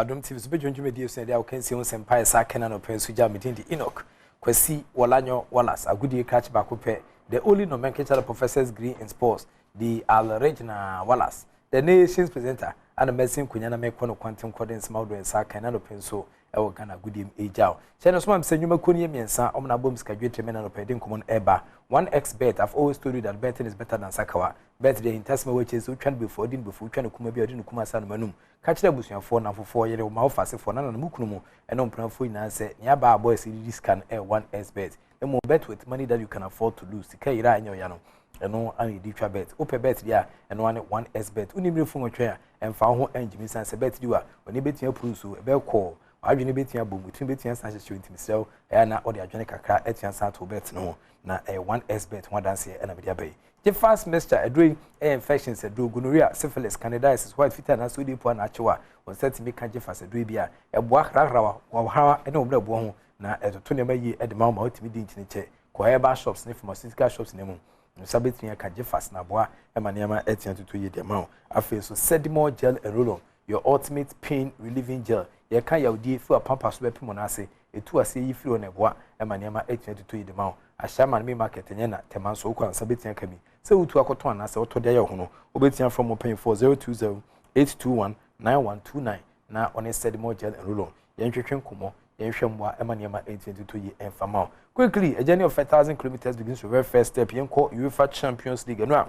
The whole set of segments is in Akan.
Adom TV so be dwonju me die so dia o kan si on sempa esa kana no pen so ja me din di Enoch Kwasi Wolanyo Wallace agudie catch back up the only nomenclature professors degree in sports the Al Regina Wallace the nation's presenter and medicine kunya na me kono quantum coding small do esa kana no pen so e wo Ghana agudie ejao channel so am se nwuma koni emiensa omna bom ska dwetwe me na no pedin common eba 1xbet. I've always told you that betting is better than sakawa. Bet the intestinal which is trying before din before trying to kuma bi odin kuma san manum. Catch the busuafo na fofo yele o ma ofase for na mukunu mu eno mpranfo ina se nya ba boys this can 1xbet. Emo bet with money that you can afford to lose. Sika ira anyo ya no. Eno an di twa bet. Ope bet dia eno an 1xbet. Unimre fun otwe emfa ho engine san se bet diwa. Oni betia pruso e be call. Adwene betia bom, mutum betia san hye ntimi sew e na ode adwene kakra etia san to bet no na 1xbet ho danse e na media bay. The first semester adwene infections adro gonorrhea, syphilis, candidiasis, white fever na so depo na achewa on set me kan je fast adro bia e boa krakrawa wa hawa e na obra bo ho na etoto ne mayi e de ma ma otimi di ntini che ko herbal shops ne pharmaceutical shops ne mu sabet me kan je fast na boa e ma ne ma etia tutu ye de ma afi so sedimo gel and roll-on, your ultimate pain relieving gel. Ye kan yaudie fu apampa so be pimo na ase etu ase yi firi oneboa e ma nema 822 yi de ma ahya me market nya na teman so kwa nsa betia ka bi se utu akoto na se oto de ya ho no obetia from open 4020 821 9129 na on said more gel and roll on ye nhwehwe komo ye nhwe mboa e ma nema 822 yi enfama quickly a journey of 1000 kilometers begins with very first step yen call UEFA Champions League no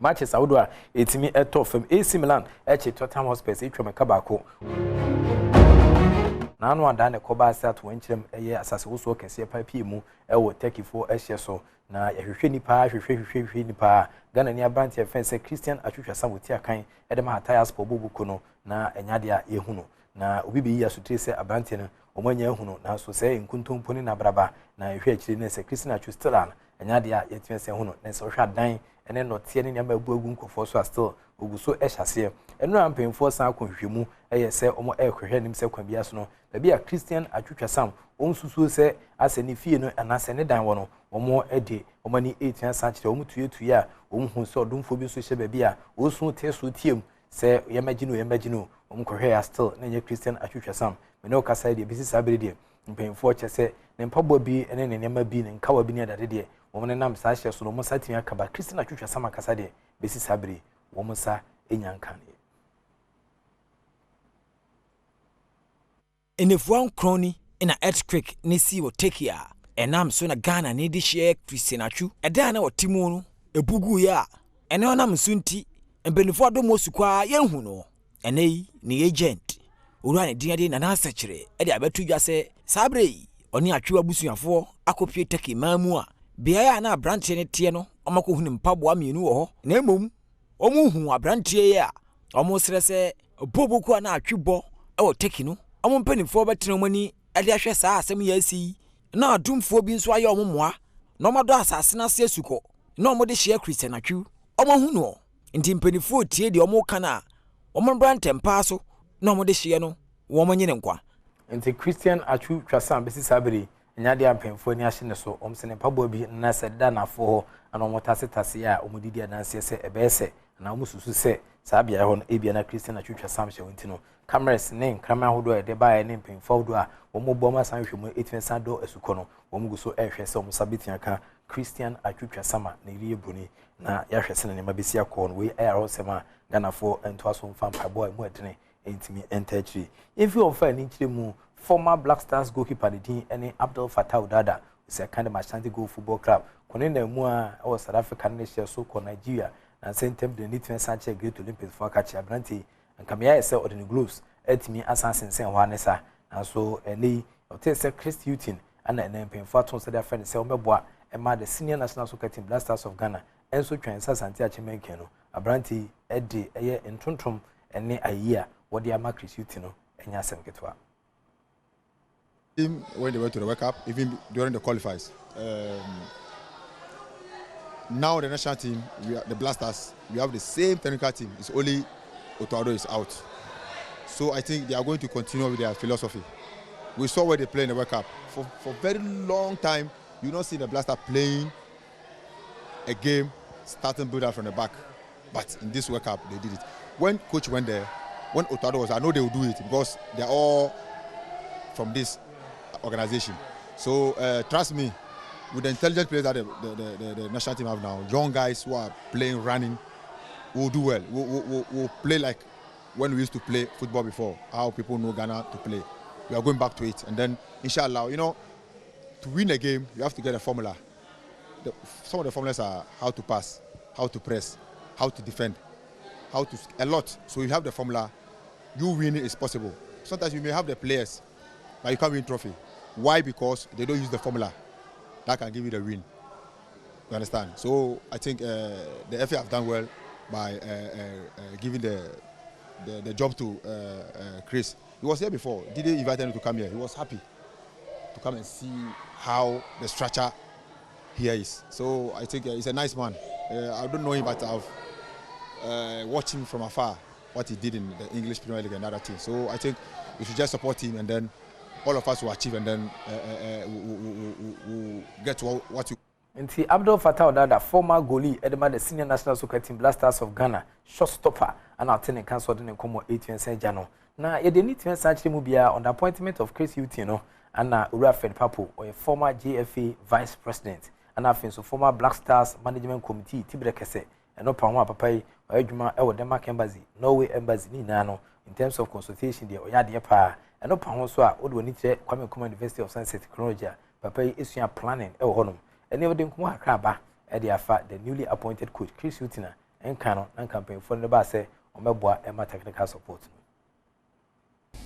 matches awdo a etimi eto fam AC Milan eche Tottenham Hotspur etwa kabako na anu ada ne koba start wenchirem eye asase wo so kese papi mu ewo Turkey for ehye so na yehwehwe nipa hwehwe nipa Ghana ni abranti efense Christian atwetwa samoti akan ede ma hataya sport bobuko no na enyade a yehuno na obi bi ya sotre se abranti no omanya ehuno na so se nkuntomponi na braba na ehwe akire ne se Christian atwestela enyade a yetimse se huno na se ohwa dan ene no tie ne nyama agu nkofo so still oguso ehase eno ampemfo san akonhwehwemu eye se omo ehwehwe nim se kwa bia so no bia Christian atwetwa sam onsusuo se ase ne fie no anase ne dan wo no omo ede omo ni 18 sanchire omo tuyetuye a omo hu se odumfo bi so hye bia osu te so tiem se yemagino omo kohwe ya still na nye Christian atwetwa sam me no kasa de bisi sabere de mpemfo che se ne mpabo bi ene ne nema bi ne nkawa bi ne dade de omo ne nam sa hye so no omo satimi akaba Christian atwetwa sam akasa de bisi sabere omo sa enyankane Enefuan kroni ina earthquake nisi wo take ya enam so na Ghana ne di share Christian Achu eda na otimu no ebugu ya ene onam so nti embenifo adomo sukwa yenhu no ene yi ni agent owura ne diade na na asachire ede abetu dwa se sabre yi oni atwe abusuafo akopie take mamu a bia ya na branch ne tie no omakohu ne mpabo amienu wo ho na emom omuhu abrantie ya omosere se boboku na atwebo e wo take no ompenifo betene omani ade ahwe saa asem ya asi na adumfo bi nso aye omomoa na omado asase na se suko na omode share Christian Atwu omohu no nti mpenifo tie de omo kana ombrante mpa so na omode share no wo manyene nkwa nti Christian Atwu twasam besi sabere nyade ampemfo ni ahye ne so omsene pabo bi na sedda na fo ana omotase ya omodidi adanse se ebese na omususu se sabia ho ebia na Christian Atwu twasam hye wonti no cameras ne krama hodo e de bae ne mpemfo hodo a omobom asan hwemu etinsa do asuko no omguso ehwe se omusabitia ka Christian Atwu twasama na iriye bruni na yahwe se ne mabesi akọ no we ayaro sema Ghana fo entwaso mfa mpabo mu edene entimi entachiri if you offer ni chiremu former Black Stars goalkeeper Din ene Abdul Fattah Dada is a kind of Ashanti Go Football Club kone na mu a o South African nation so ko Nigeria na sentem de nitin sanche Great Olympics for catch abranti nkamia ese odin gloves etimi assassin sen ho anesa na so ene o te se Chris Houghton ana ene mpemfo aton se da friend se o meboa e ma the senior national soccer team Black Stars of Ghana enso twan Santi Achimenken no abranti ede eye ntontom ene ayia wodi ama Chris Houghton no enya asem ketwa when they went to the World Cup, even during the qualifiers. Now the national team, the Blasters, we have the same technical team. It's only Otuado is out. So I think they are going to continue with their philosophy. We saw where they play in the World Cup. For a very long time, you don't see the Blaster playing a game, starting build up from the back. But in this World Cup, they did it. When coach went there, when Otado was, I know they will do it because they're all from this organization. So trust me, with the intelligent players that the national team have now, young guys who are playing, running, will do well. We'll play like when we used to play football before, how people know Ghana to play. We are going back to it. And then, inshallah, to win a game, you have to get a formula. Some of the formulas are how to pass, how to press, how to defend, a lot. So you have the formula, you win is possible. Sometimes you may have the players, but you can't win trophy. Why? Because they don't use the formula. That can give you the win. You understand? So I think the FA have done well by giving the job to Chris. He was here before. Did they invite him to come here? He was happy to come and see how the structure here is. So I think he's a nice man. I don't know him, but I've watched him from afar, what he did in the English Premier League and other teams. So I think we should just support him, and then all of us will achieve, and then we'll get to what you. Nti Abdul Fattah Odada, former goalie, Edema the senior national soccer team Blasters of Ghana, shot-stopper, and attending council in Como 18 Jano. Now, you didn't need to actually move on the appointment of Chris Utino and Ura Fed Papo, or a former GFA vice president, and I think so former Black Stars management committee, Tibrekese, and no Pama Papai, or Ejuma, or Denmark embassy, Norway embassy, Nano, in terms of consultation, the Oyadi Pa, and no Pamoswa, Odwaniche, Kwame University of Science and Technology, Papai is planning, Honum. And never didn't come out the newly appointed coach Chris Utina and Canon and campaign for the Basse on Mabwa and my technical support.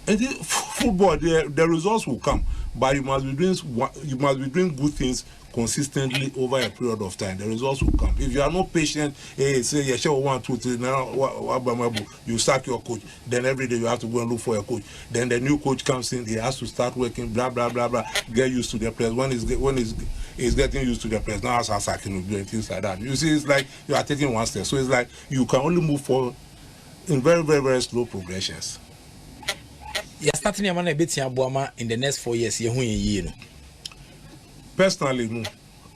And football, the results will come, but you must be doing good things consistently over a period of time. The results will come. If you are not patient, say you show 1, 2, 3, now you sack your coach. Then every day you have to go and look for a coach. Then the new coach comes in, he has to start working, blah blah blah blah. Get used to the players. When he's getting used to the players, now as sacking and things like that. You see, it's like you are taking one step. So it's like you can only move forward in very very very slow progressions. You're starting your money bit in the next 4 years. Personally, no.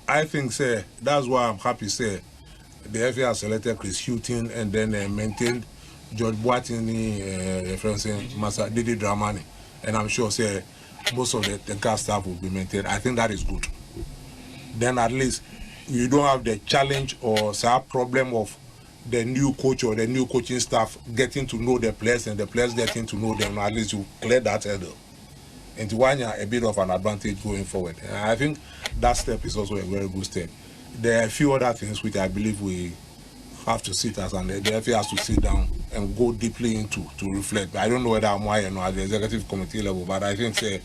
I think, say, that's why I'm happy, say, the FA has selected Chris Hutton and then maintained George Boatini, referencing Masa Didi Dramani. And I'm sure, say, most of the cast staff will be maintained. I think that is good. Then at least you don't have the challenge or problem of the new coach or the new coaching staff getting to know the players and the players getting to know them. At least you clear that hurdle. And to one a bit of an advantage going forward. And I think that step is also a very good step. There are a few other things which I believe we have to sit as, and the FA has to sit down and go deeply into to reflect. I don't know whether I'm why at the executive committee level, but I think say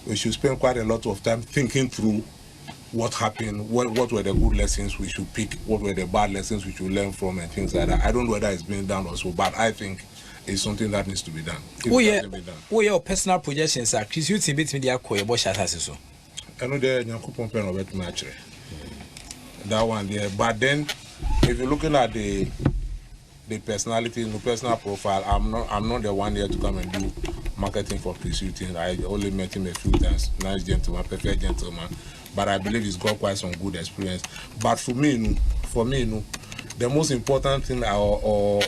we should spend quite a lot of time thinking through what happened, what were the good lessons we should pick, what were the bad lessons we should learn from, and things like that. I don't know whether it's being done also, but I think it's something that needs to be done. Your personal projections are Chris Hutton bit me the acquire Bosch as so. I know the Nyankopon pen of it match. That one there. But then if you're looking at the personality, the personal profile, I'm not the one here to come and do marketing for Chris Hutton. I only met him a few times. Nice gentleman, perfect gentleman. But I believe he's got quite some good experience. But for me, the most important thing or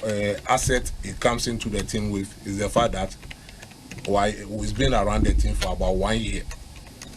asset it comes into the team with is the fact that he's been around the team for about 1 year.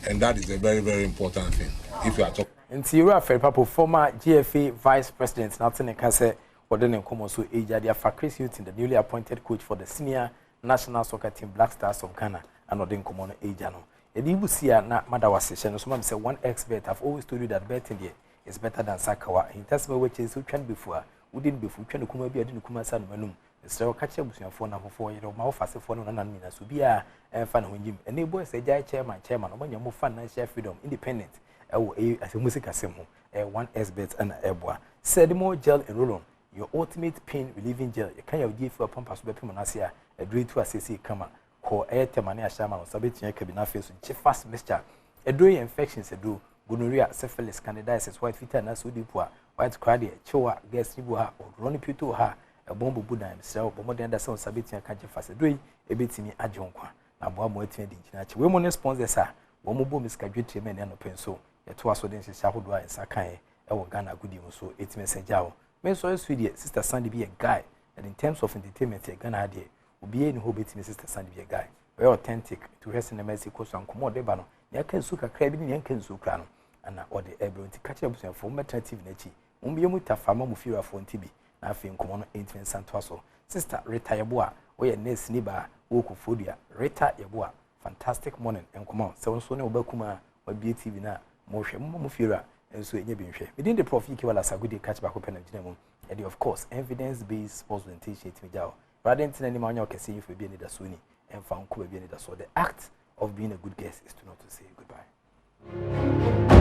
And that is a very, very important thing if you are talking. And Ura Fed Papo, former GFA vice president, Nathan Kase, Odin and Komoso Ejadia for Chris Hutton, the newly appointed coach for the senior national soccer team Black Stars of Ghana, and Odin Komono Ejano. Edibu Sia na Madawasi, so mom say one expert. I've always told you that betting there is better than Sakawa. In terms of which is who can before, who didn't before, can come be a didn't come san manum. So catch up with your phone for 4 years, mouth as a phone and Nina Subia and fan when you and neighbor say chairman, when you're more fun and share freedom, independent. As a music assemble, one expert and a bois. Said more gel and roll on your ultimate pain relieving gel. You can't give for a pump as Bepimasia, a dream to assess come. Ko temania shaman or sabitia cabina face with fast mixture. A doing infections a do, gonorrhea, syphilis, candidiasis, white feet and asudipua, white cardia, choa, gas ribuha, or ronnie puto ha, a bomb buddha and cell, but more than the sound sabitia can't fast a doing, a bit in adjunqua. Now, one more thing, women sponsors are, one more boom is graduate men and open so, a 2 hours audience is Shahudwa and Sakai, a Ghana good so 8 message out. Men so sweet, Sister Sandy be a guy. And in terms of entertainment, Ghana had here, will be any hobby to Mr. Sandy be a guy. Very authentic to her cinema, course and come on, Debano. Yakan Suka crabbing Yankan Sukrano, and or the able to catch up with for maternity Nechi. Umbiamuta Fama Mufira for TB. I think come on 18 Santoso. Sister Rita Yabua, or your nest neighbor, Wokufodia, Rita Yabua. Fantastic morning and come on. So Sonia Bakuma or BTV na Moshe Mufira and so in within the profit while as a good catch back open and and of course evidence-based sports orientation to me. Rather than any man you can see if we be in the Sunni and found Kuba be in the so the act of being a good guest is to not to say goodbye.